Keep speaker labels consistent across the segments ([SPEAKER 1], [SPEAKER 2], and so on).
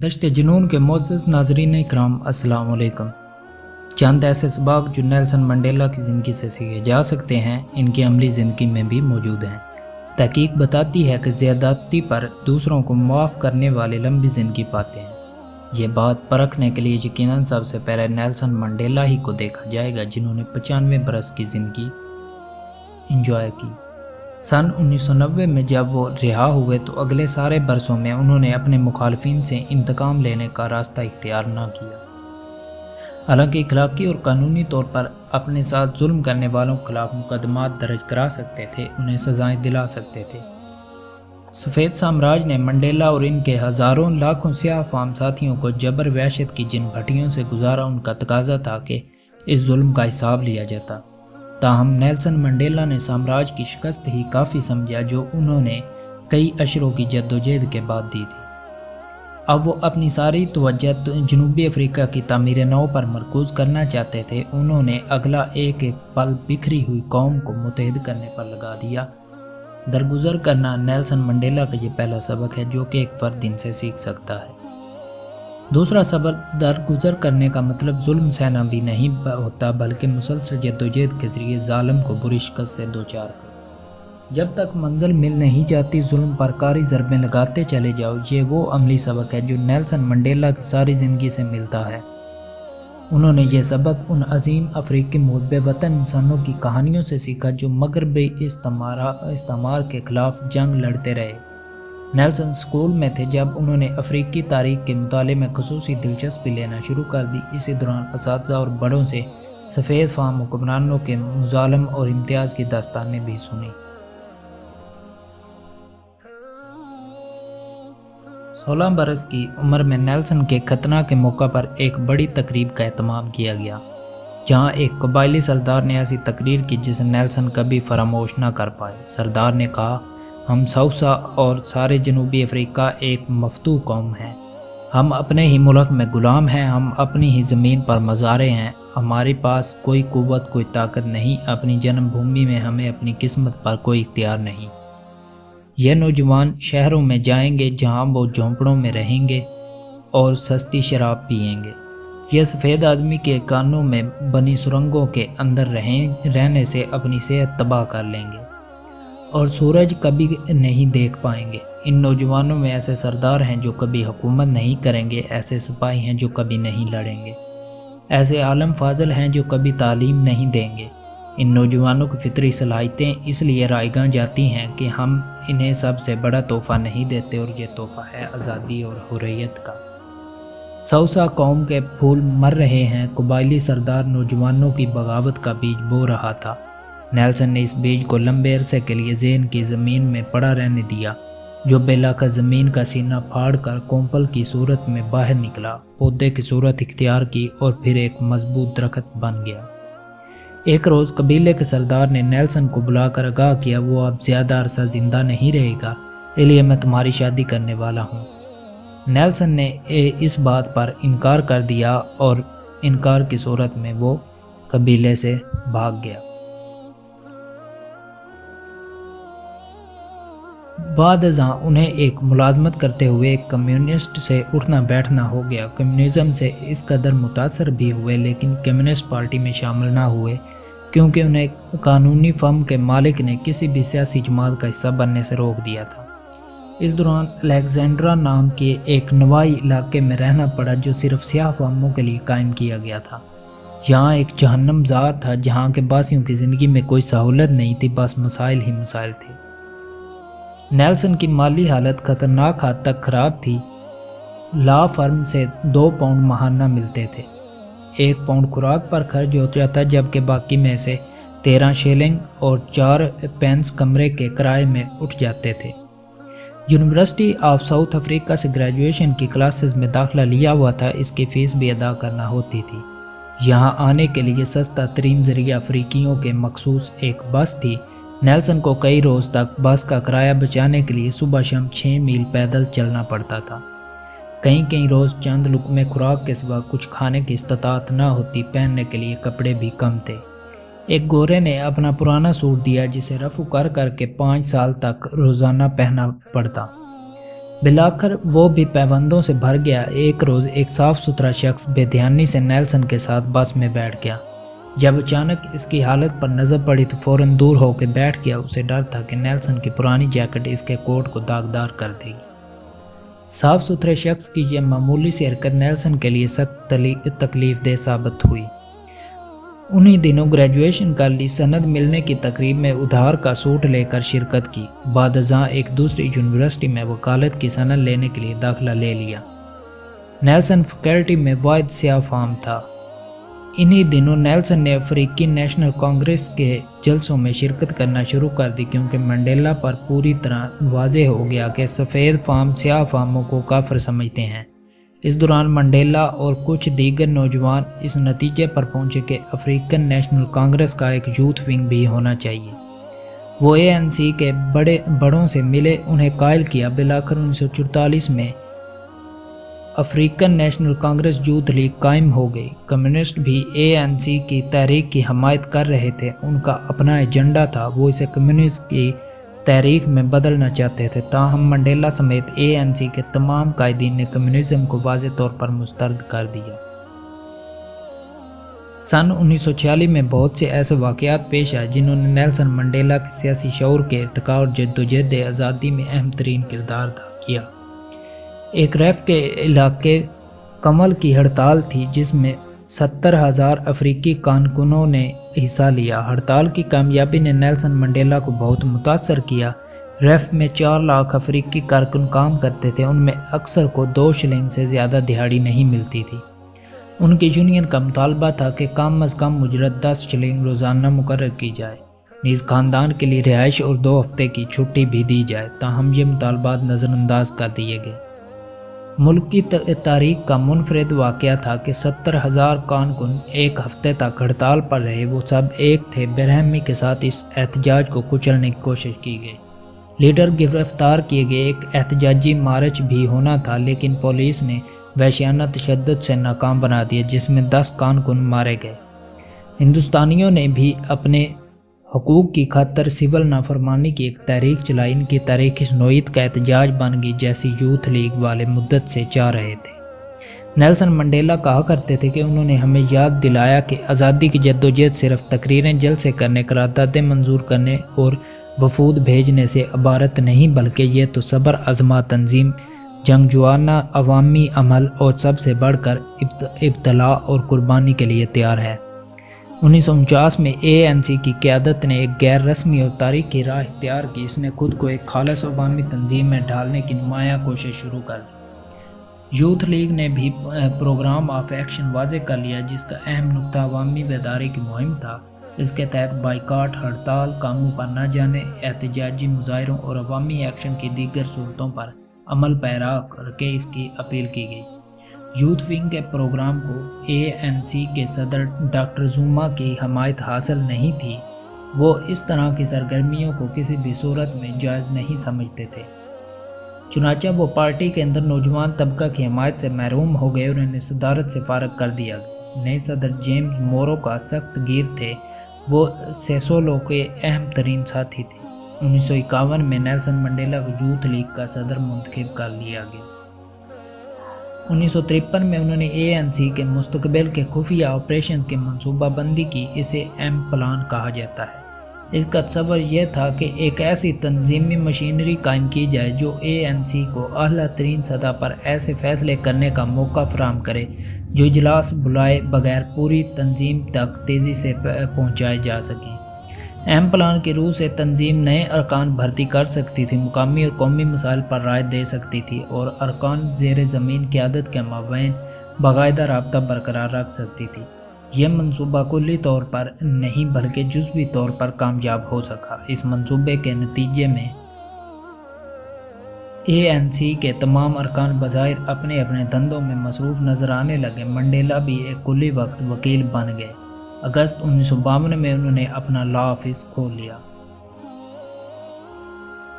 [SPEAKER 1] दश्त जुनून के मोअज़्ज़ज़ नाज़रीन इकराम अस्सलाम वालेकुम। चंद ऐसे सबब जो नेल्सन मंडेला की ज़िंदगी से सीखे जा सकते हैं इनकी अमली ज़िंदगी में भी मौजूद हैं। तहकीक बताती है कि ज़्यादती पर दूसरों को माफ़ करने वाले लंबी ज़िंदगी पाते हैं। ये बात परखने के लिए यकीनन सबसे पहले नेल्सन मंडेला ही को देखा जाएगा, जिन्होंने 95 बरस की ज़िंदगी इंजॉय की। सन 1990 में जब वो रिहा हुए तो अगले सारे बरसों में उन्होंने अपने मुखालफिन से इंतकाम लेने का रास्ता इख्तियार न किया। हालांकि इखलाकी और कानूनी तौर पर अपने साथ जुल्म करने वालों के खिलाफ मुकदमात दर्ज करा सकते थे, उन्हें सजाएं दिला सकते थे। सफ़ेद साम्राज्य ने मंडेला और इनके हज़ारों लाखों स्याह फाम साथियों को जबर वहशत की जिन भट्टियों से गुजारा, उनका तकाजा था कि इस जुल्म का हिसाब लिया जाता। ताहम नेल्सन मंडेला ने साम्राज्य की शिकस्त ही काफ़ी समझा जो उन्होंने कई अशरों की जद्दोजहद के बाद दी थी। अब वो अपनी सारी तवज्जो जनूबी अफ्रीका की तामीर नौ पर मरकूज़ करना चाहते थे। उन्होंने अगला एक एक पल बिखरी हुई कौम को मुत्तहिद करने पर लगा दिया। दरगुजर करना नेल्सन मंडेला का ये पहला सबक है जो कि एक फ़र्द इनसे सीख सकता है। दूसरा सबक दरगुजर करने का मतलब जुल्म सहना भी नहीं होता, बल्कि मुसलसल जद्दोजहद के ज़रिए ज़ालिम को बुरी शिकस्त से दो चार कर जब तक मंजिल मिल नहीं जाती जुल्म पर कारी ज़रबें लगाते चले जाओ। ये वो अमली सबक है जो नेल्सन मंडेला की सारी ज़िंदगी से मिलता है। उन्होंने ये सबक उन अजीम अफ्रीकी मुहब्ब वतन इंसानों की कहानियों से सीखा जो मगरबी इस्तेमार के खिलाफ जंग लड़ते रहे। नेल्सन स्कूल में थे जब उन्होंने अफ्रीकी तारीख के मुताले में खसूसी दिलचस्पी लेना शुरू कर दी। इसी दौरान असातिज़ा और बड़ों से सफ़ेद फाम हुक्मरानों के मुज़ालम और इम्तियाज़ की दास्तानें भी सुनी। 16 बरस की उम्र में नेल्सन के खतना के मौका पर एक बड़ी तकरीब का एहतमाम किया गया, जहां एक कबायली सरदार ने ऐसी तकरीर की जिसे नेल्सन कभी फरामोश न कर पाए। सरदार ने कहा, हम सौसा और सारे जनूबी अफ्रीका एक मफतूह कौम हैं। हम अपने ही मुल्क में गुलाम हैं, हम अपनी ही ज़मीन पर मज़ारे हैं। हमारे पास कोई कुव्वत, कोई ताकत नहीं। अपनी जन्मभूमि में हमें अपनी किस्मत पर कोई इख्तियार नहीं। ये नौजवान शहरों में जाएंगे जहां वो झोंपड़ों में रहेंगे और सस्ती शराब पिएंगे। यह सफ़ेद आदमी के कानों में बनी सुरंगों के अंदर रहने से अपनी सेहत तबाह कर लेंगे और सूरज कभी नहीं देख पाएंगे। इन नौजवानों में ऐसे सरदार हैं जो कभी हुकूमत नहीं करेंगे, ऐसे सिपाही हैं जो कभी नहीं लड़ेंगे, ऐसे आलम फाजल हैं जो कभी तालीम नहीं देंगे। इन नौजवानों की फितरी सलाहियतें इसलिए रायगां जाती हैं कि हम इन्हें सबसे बड़ा तोहफ़ा नहीं देते, और ये तोहफ़ा है आज़ादी और हुर्रियत का। सौसा कौम के फूल मर रहे हैं। कबायली सरदार नौजवानों की बगावत का बीज बो रहा था। नेल्सन ने इस बीज को लंबे अरसे के लिए ज़हन की ज़मीन में पड़ा रहने दिया, जो बेलाका ज़मीन का सीना फाड़ कर कोंपल की सूरत में बाहर निकला, पौधे की सूरत इख्तियार की और फिर एक मजबूत दरख्त बन गया। एक रोज़ कबीले के सरदार ने नेल्सन को बुलाकर आगाह किया, वो अब ज़्यादा अरसा ज़िंदा नहीं रहेगा, इसलिए मैं तुम्हारी शादी करने वाला हूँ। नेल्सन ने इस बात पर इनकार कर दिया और इनकार की सूरत में वो कबीले से भाग गया। बाद अज़ां उन्हें एक मुलाजमत करते हुए एक कम्युनिस्ट से उठना बैठना हो गया। कम्युनिज़म से इस कदर मुतासर भी हुए, लेकिन कम्युनिस्ट पार्टी में शामिल ना हुए क्योंकि उन्हें कानूनी फर्म के मालिक ने किसी भी सियासी जमात का हिस्सा बनने से रोक दिया था। इस दौरान अलेक्जेंड्रा नाम के एक नवाई इलाके में रहना पड़ा जो सिर्फ स्याह फार्मों के लिए कायम किया गया था। जहाँ एक जहन्नम ज़ार था, जहाँ के बासियों की ज़िंदगी में कोई सहूलत नहीं थी, बस मसाइल ही मसाइल थे। नेल्सन की माली हालत खतरनाक हद तक खराब थी। लॉ फर्म से 2 पाउंड महाना मिलते थे। 1 पाउंड खुराक पर खर्च हो जाता, जबकि बाकी में से 13 शिलिंग और 4 पेंस कमरे के किराए में उठ जाते थे। यूनिवर्सिटी ऑफ साउथ अफ्रीका से ग्रेजुएशन की क्लासेस में दाखिला लिया हुआ था, इसकी फ़ीस भी अदा करना होती थी। यहाँ आने के लिए सस्ता तरीन ज़रिया अफ्रीकियों के मखसूस एक बस थी। नेल्सन को कई रोज़ तक बस का किराया बचाने के लिए सुबह शाम 6 मील पैदल चलना पड़ता था। कई रोज़ चंद लुकमे खुराक के सिवा कुछ खाने की इस्तात न होती। पहनने के लिए कपड़े भी कम थे। एक गोरे ने अपना पुराना सूट दिया जिसे रफू कर करके 5 साल तक रोज़ाना पहनना पड़ता। बिलाकर वो भी पैबंदों से भर गया। एक रोज़ एक साफ सुथरा शख्स बेध्यानी से नेल्सन के साथ बस में बैठ गया। जब अचानक इसकी हालत पर नज़र पड़ी तो फौरन दूर होकर बैठ गया। उसे डर था कि नेल्सन की पुरानी जैकेट इसके कोट को दागदार कर देगी। साफ सुथरे शख्स की यह मामूली सी हरकत नेल्सन के लिए सख्त तकलीफदेह साबित हुई। उन्हीं दिनों ग्रेजुएशन का ली सनद मिलने की तकरीब में उधार का सूट लेकर शिरकत की। बाद अज़ां एक दूसरी यूनिवर्सिटी में वकालत की सनद लेने के लिए दाखिला ले लिया। नेल्सन फैकल्टी में वाहिद स्याह फाम था। इन्हीं दिनों नेल्सन ने अफ्रीकी नेशनल कांग्रेस के जलसों में शिरकत करना शुरू कर दी, क्योंकि मंडेला पर पूरी तरह वाज़ेह हो गया कि सफ़ेद फाम स्याह फामों को काफिर समझते हैं। इस दौरान मंडेला और कुछ दीगर नौजवान इस नतीजे पर पहुंचे कि अफ्रीकन नेशनल कांग्रेस का एक यूथ विंग भी होना चाहिए। वो ANC के बड़ों से मिले, उन्हें कायल किया। बिलाकर 1944 में African national Congress youth league कायम हो गई। कम्युनिस्ट भी ANC की तहरीक की हमायत कर रहे थे। उनका अपना एजेंडा था, वो इसे कम्युनिस्ट की तहरीक में बदलना चाहते थे। ताहम मंडेला समेत ANC के तमाम कायदीन ने कम्युनिज्म को वाज़ेह तौर पर मुस्तरद कर दिया। सन 1946 में बहुत से ऐसे वाक़यात पेश आए जिन्होंने नेल्सन मंडेला के सियासी शऊर के इर्तिका और जद्दोजहद आज़ादी में अहम तरीन किरदार अदा किया। एक रैफ के इलाके कमल की हड़ताल थी, जिसमें 70,000 अफ्रीकी कारकुनों ने हिस्सा लिया। हड़ताल की कामयाबी ने नेल्सन मंडेला को बहुत मुतासर किया। रैफ में 4 लाख अफ्रीकी कारकुन काम करते थे। उनमें अक्सर को 2 शिलिंग से ज़्यादा दिहाड़ी नहीं मिलती थी। उनकी यूनियन का मुतालबा था कि कम अज़ कम उजरत 10 शिलिंग रोज़ाना मुकर्रर की जाए। नीज़ खानदान के लिए रिहाइश और 2 हफ्ते की छुट्टी भी दी जाए। ताहम ये मुतालबात नज़रअंदाज कर दिए गए। मुल्क की तारीख का मुनफरिद वाक़या था कि 70,000 कारकुन एक हफ्ते तक हड़ताल पर रहे। वो सब एक थे। बेरहमी के साथ इस एहतजाज को कुचलने की कोशिश की गई। लीडर गिरफ्तार किए गए। एक एहतजाजी मार्च भी होना था, लेकिन पुलिस ने वहशियाना तशद्दुद से नाकाम बना दिया, जिसमें 10 कारकुन मारे गए। हिंदुस्तानियों ने भी अपने हकूक़ की खातर सिविल नाफरमानी की एक तहरीक चलाई। इनकी तहरीक इस नोयत का एहतजाज बन गई जैसी यूथ लीग वाले मुद्दत से चाह रहे थे। नेल्सन मंडेला कहा करते थे कि उन्होंने हमें याद दिलाया कि आज़ादी की जद्दोजहद सिर्फ तकरीरें जलसे करने, करारदादें मंजूर करने और वफूद भेजने से इबारत नहीं, बल्कि ये तो सब्र, अज़मा, तंजीम, जंगजुआना, अवामी अमल और सबसे बढ़कर इब्तला और कुर्बानी के लिए तैयार है। 1949 में ANC की क़यादत ने एक गैर रस्मी और तारीखी राह इख्तियार की। इसने खुद को एक खालिस अवामी तंजीम में ढालने की नुमायाँ कोशिश शुरू कर दी। यूथ लीग ने भी प्रोग्राम ऑफ एक्शन वाज़ेह कर लिया, जिसका अहम नुक्ता अवामी बेदारी की मुहिम था। इसके तहत बाइकाट, हड़ताल, कामों पर न जाने, एहतजाजी मुजाहिरों और अवामी एक्शन की दीगर सूरतों पर अमल पैरा करके इसकी अपील की गई। यूथ विंग के प्रोग्राम को ANC के सदर डॉक्टर ज़ुमा की हमायत हासिल नहीं थी। वो इस तरह की सरगर्मियों को किसी भी सूरत में जायज़ नहीं समझते थे। चुनांचे वो पार्टी के अंदर नौजवान तबका की हमायत से महरूम हो गए और उन्हें सदारत से फारग कर दिया गया। नए सदर जेम्स मोरो का सख्त गिर थे। वो सेसोलो के अहम तरीन साथी थे। 1951 में नेल्सन मंडेला को यूथ लीग का सदर मुंतखब कर लिया गया। 1953 में उन्होंने ANC के मुस्तकबिल के खुफिया ऑपरेशन की मनसूबाबंदी की। इसे एम प्लान कहा जाता है। इसका तसव्वुर यह था कि एक ऐसी तंजीमी मशीनरी कायम की जाए जो ANC को आला तरीन सतह पर ऐसे फैसले करने का मौका फराहम करे जो इजलास बुलाए बगैर पूरी तंजीम तक तेज़ी से पहुँचाए जा सकें। एम प्लान की रूह से तंजीम नए अरकान भर्ती कर सकती थी, मुकामी और कौमी मसाइल पर राय दे सकती थी और अरकान ज़ेर ज़मीन क़यादत के माबैन बाकायदा राब्ता बरकरार रख सकती थी। यह मंसूबा कुल्ली तौर पर नहीं बल्कि जुज़वी तौर पर कामयाब हो सका। इस मंसूबे के नतीजे में ANC के तमाम अरकान बज़ाहिर अपने अपने धंधों में मसरूफ़ नज़र आने लगे। मंडेला भी एक कुल्ली वक्त वकील बन गए। अगस्त 1952 में उन्होंने अपना लॉ ऑफिस खोल लिया।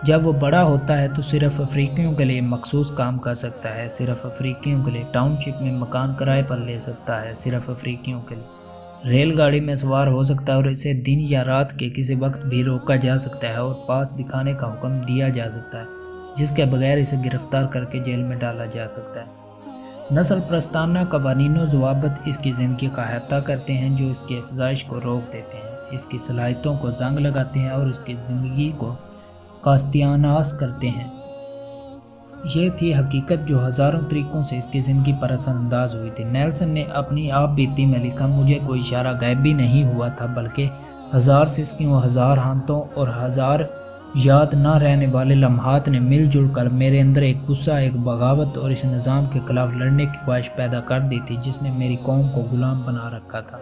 [SPEAKER 1] जब वो बड़ा होता है तो सिर्फ अफ्रीकियों के लिए मखसूस काम कर सकता है, सिर्फ अफ्रीकियों के लिए टाउनशिप में मकान किराए पर ले सकता है, सिर्फ अफ्रीकियों के लिए रेलगाड़ी में सवार हो सकता है और इसे दिन या रात के किसी वक्त भी रोका जा सकता है और पास दिखाने का हुक्म दिया जा सकता है। جس کے بغیر اسے گرفتار کر کے جیل میں ڈالا جا سکتا ہے۔ نسل پرستانہ قوانین و ضوابط اس کی زندگی کا احاطہ کرتے ہیں جو اس کی افزائش کو روک دیتے ہیں، اس کی صلاحیتوں کو زنگ لگاتے ہیں اور اس کی زندگی کو کاستیاناس کرتے ہیں۔ یہ تھی حقیقت جو ہزاروں طریقوں سے اس کی زندگی پر اثر انداز ہوئی تھی۔ نیلسن نے اپنی آپ بیتی میں لکھا، مجھے کوئی اشارہ غائب بھی نہیں ہوا تھا، بلکہ ہزار سسکیوں، ہزار ہاتھوں اور ہزار یاد نہ رہنے والے لمحات نے مل جل کر میرے اندر ایک غصہ، ایک بغاوت اور اس نظام کے خلاف لڑنے کی خواہش پیدا کر دی تھی جس نے میری قوم کو غلام بنا رکھا تھا۔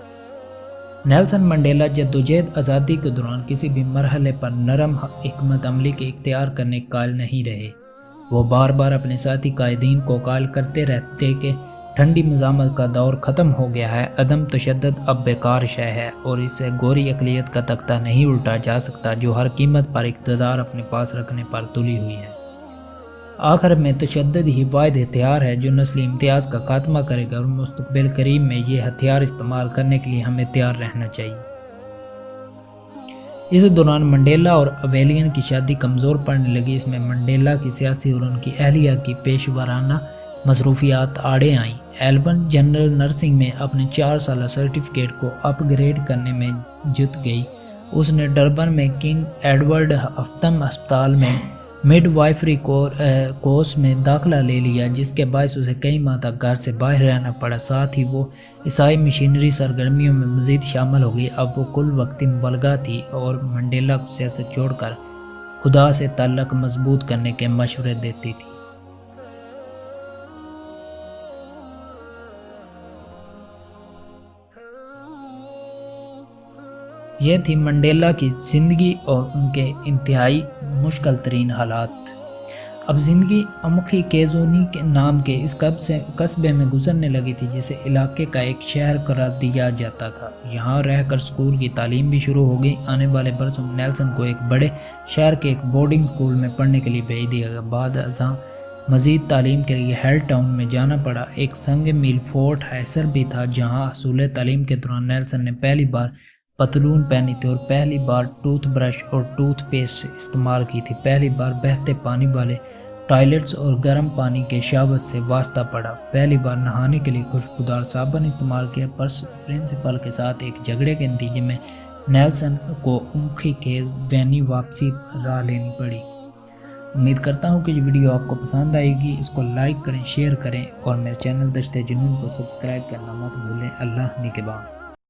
[SPEAKER 1] نیلسن منڈیلا جدوجہد آزادی کے دوران کسی بھی مرحلے پر نرم حکمت عملی کے اختیار کرنے کے قائل نہیں رہے۔ وہ بار بار اپنے ساتھی قائدین کو قائل کرتے رہتے کہ ٹھنڈی مزاحمت کا دور ختم ہو گیا ہے، عدم تشدد اب بیکار شے ہے اور اس سے گوری اقلیت کا تختہ نہیں الٹا جا سکتا جو ہر قیمت پر اقتدار اپنے پاس رکھنے پر تلی ہوئی ہے۔ آخر میں تشدد ہی واحد ہتھیار ہے جو نسلی امتیاز کا خاتمہ کرے گا اور مستقبل قریب میں یہ ہتھیار استعمال کرنے کے لیے ہمیں تیار رہنا چاہیے۔ اس دوران منڈیلا اور اویلین کی شادی کمزور پڑنے لگی۔ اس میں منڈیلا کی سیاسی اور ان کی اہلیہ کی پیشورانہ مصروفیات آڑے آئیں۔ ایلبن جنرل نرسنگ میں اپنے 4 سالہ سرٹیفکیٹ کو اپ گریڈ کرنے میں جت گئی۔ اس نے ڈربن میں کنگ ایڈورڈ ہفتم ہسپتال میں مڈ وائفری کورس میں داخلہ لے لیا، جس کے باعث اسے کئی ماہ تک گھر سے باہر رہنا پڑا۔ ساتھ ہی وہ عیسائی مشنری سرگرمیوں میں مزید شامل ہو گئی۔ اب وہ کل وقتی مبلغہ تھی اور منڈیلا کو سیاست چھوڑ کر خدا سے تعلق مضبوط کرنے کے مشورے دیتی تھی۔ یہ تھی منڈیلا کی زندگی اور ان کے انتہائی مشکل ترین حالات۔ اب زندگی اموخی کیزونی کے نام کے اس قصبے میں گزرنے لگی تھی جسے علاقے کا ایک شہر قرار دیا جاتا تھا۔ یہاں رہ کر اسکول کی تعلیم بھی شروع ہو گئی۔ آنے والے برسوں میں نیلسن کو ایک بڑے شہر کے ایک بورڈنگ اسکول میں پڑھنے کے لیے بھیج دیا گیا۔ بعد ازاں مزید تعلیم کے لیے ہیل ٹاؤن میں جانا پڑا۔ ایک سنگ میل فورٹ ہیسر بھی تھا جہاں حصول تعلیم کے دوران نیلسن نے پہلی بار پتلون پہنی تھی اور پہلی بار ٹوتھ برش اور ٹوتھ پیسٹ استعمال کی تھی۔ پہلی بار بہتے پانی والے ٹوائلٹس اور گرم پانی کے شاور سے واسطہ پڑا۔ پہلی بار نہانے کے لیے خوشبودار صابن استعمال کیا۔ پرنسپل کے ساتھ ایک جھگڑے کے نتیجے میں نیلسن کو اموخی خیز وینی واپسی راہ لینی پڑی۔ امید کرتا ہوں کہ یہ ویڈیو آپ کو پسند آئے گی۔ اس کو لائک کریں، شیئر کریں اور میرے چینل دشت جنون کو سبسکرائب کرنا مت بھولیں۔ اللہ نگہبان۔